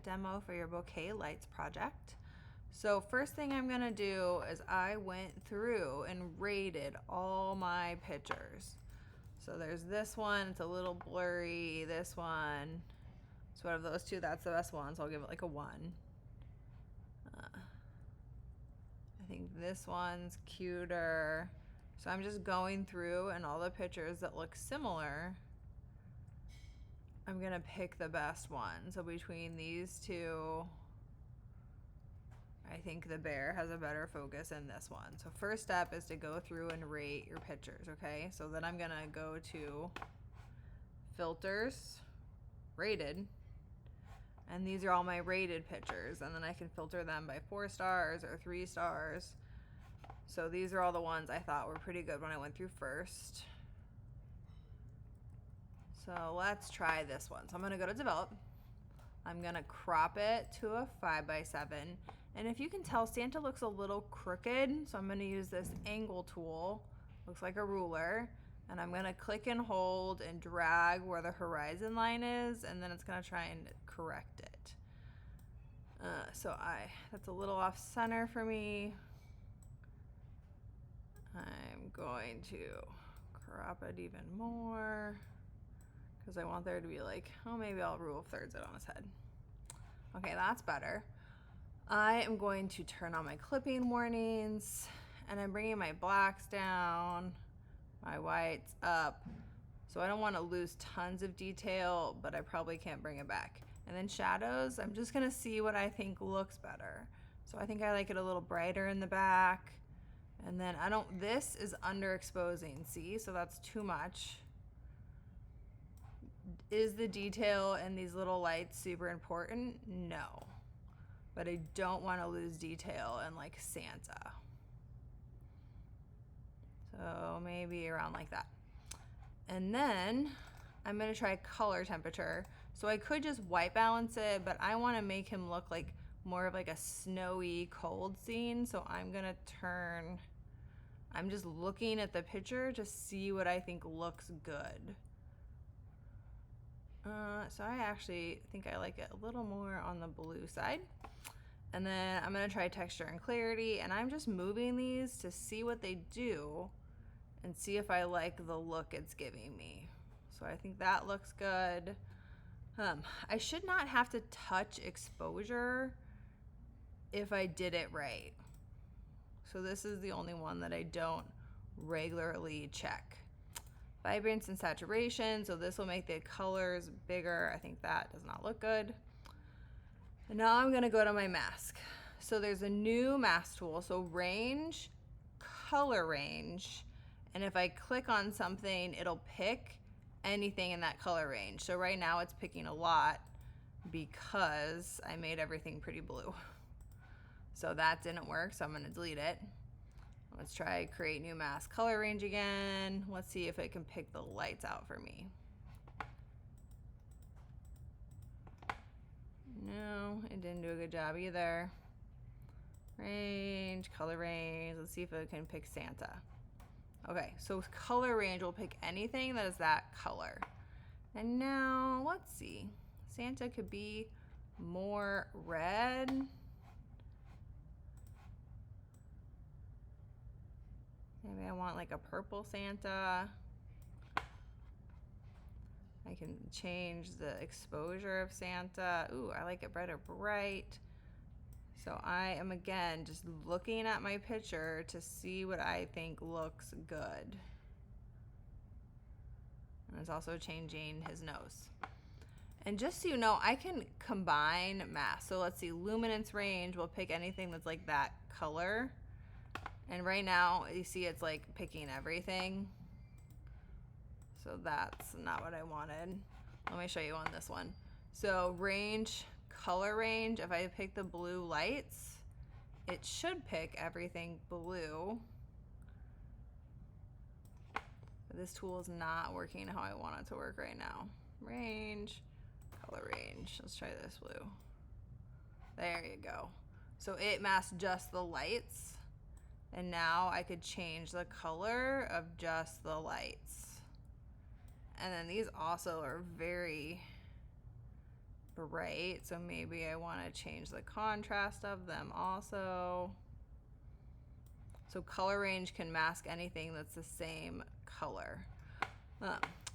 demo for your bouquet lights project. So first thing I'm gonna do is I went through and rated all my pictures. So there's this one, it's a little blurry, this one. So out of those two, that's the best one, so I'll give it like a 1. I think this one's cuter. So I'm just going through, and all the pictures that look similar, I'm gonna pick the best one. So between these two, I think the bear has a better focus in this one. So first step is to go through and rate your pictures, okay? So then I'm gonna go to filters, rated, and these are all my rated pictures, and then I can filter them by 4 stars or 3 stars. So these are all the ones I thought were pretty good when I went through first. So let's try this one. So I'm gonna go to develop. I'm gonna crop it to a 5x7. And if you can tell, Santa looks a little crooked. So I'm gonna use this angle tool, looks like a ruler. And I'm gonna click and hold and drag where the horizon line is, and then it's gonna try and correct it. That's a little off center for me. I'm going to crop it even more because I want there to be like, oh, maybe I'll rule of thirds it on his head. Okay, that's better. I am going to turn on my clipping warnings, and I'm bringing my blacks down, my whites up. So I don't want to lose tons of detail, but I probably can't bring it back. And then shadows, I'm just gonna see what I think looks better. So I think I like it a little brighter in the back. And then this is underexposing, see? So that's too much. Is the detail in these little lights super important? No. But I don't want to lose detail in like Santa. So maybe around like that. And then I'm gonna try color temperature. So I could just white balance it, but I wanna make him look like more of like a snowy, cold scene. So I'm just looking at the picture to see what I think looks good. So I actually think I like it a little more on the blue side. And then I'm gonna try texture and clarity, and I'm just moving these to see what they do and see if I like the look it's giving me. So I think that looks good. I should not have to touch exposure if I did it right. So this is the only one that I don't regularly check. Vibrance and saturation, so this will make the colors bigger. I think that does not look good. And now I'm gonna go to my mask. So there's a new mask tool, so range, color range, and if I click on something, it'll pick anything in that color range. So right now it's picking a lot because I made everything pretty blue. So that didn't work, so I'm gonna delete it. Let's try create new mask color range again. Let's see if it can pick the lights out for me. No, it didn't do a good job either. Range, color range. Let's see if it can pick Santa. Okay, so color range will pick anything that is that color. And now, let's see. Santa could be more red. Maybe I want like a purple Santa. I can change the exposure of Santa. Ooh, I like it brighter bright. So I am again just looking at my picture to see what I think looks good. And it's also changing his nose. And just so you know, I can combine masks. So let's see, luminance range will pick anything that's like that color. And right now, you see it's like picking everything. So that's not what I wanted. Let me show you on this one. So range, color range, if I pick the blue lights, it should pick everything blue. But this tool is not working how I want it to work right now. Range, color range. Let's try this blue. There you go. So it masked just the lights. And now I could change the color of just the lights. And then these also are very bright, so maybe I want to change the contrast of them also. So color range can mask anything that's the same color.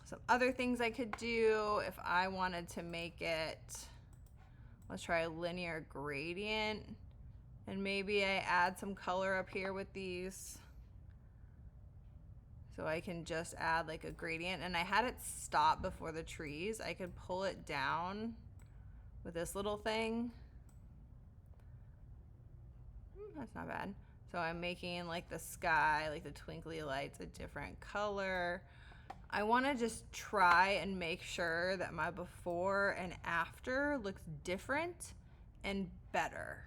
Some other things I could do if I wanted to make it, let's try a linear gradient, and maybe I add some color up here with these. So I can just add like a gradient, and I had it stop before the trees. I could pull it down with this little thing. That's not bad. So I'm making like the sky, like the twinkly lights, a different color. I want to just try and make sure that my before and after looks different and better.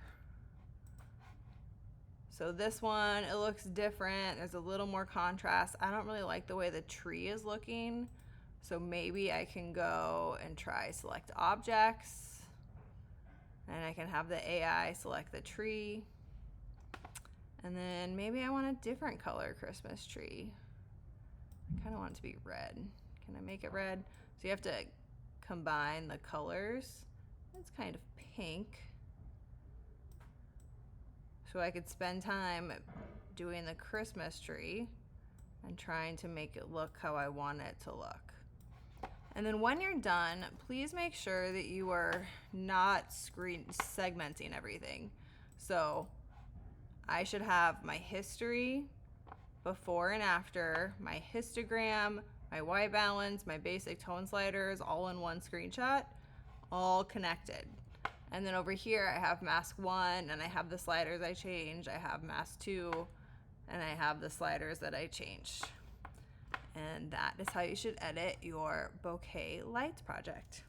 So this one, it looks different. There's a little more contrast. I don't really like the way the tree is looking. So maybe I can go and try select objects, and I can have the AI select the tree. And then maybe I want a different color Christmas tree. I kind of want it to be red. Can I make it red? So you have to combine the colors. It's kind of pink. So I could spend time doing the Christmas tree and trying to make it look how I want it to look. And then when you're done, please make sure that you are not segmenting everything. So I should have my history, before and after, my histogram, my white balance, my basic tone sliders, all in one screenshot, all connected. And then over here I have mask 1, and I have the sliders I changed. I have mask 2, and I have the sliders that I changed. And that is how you should edit your bokeh lights project.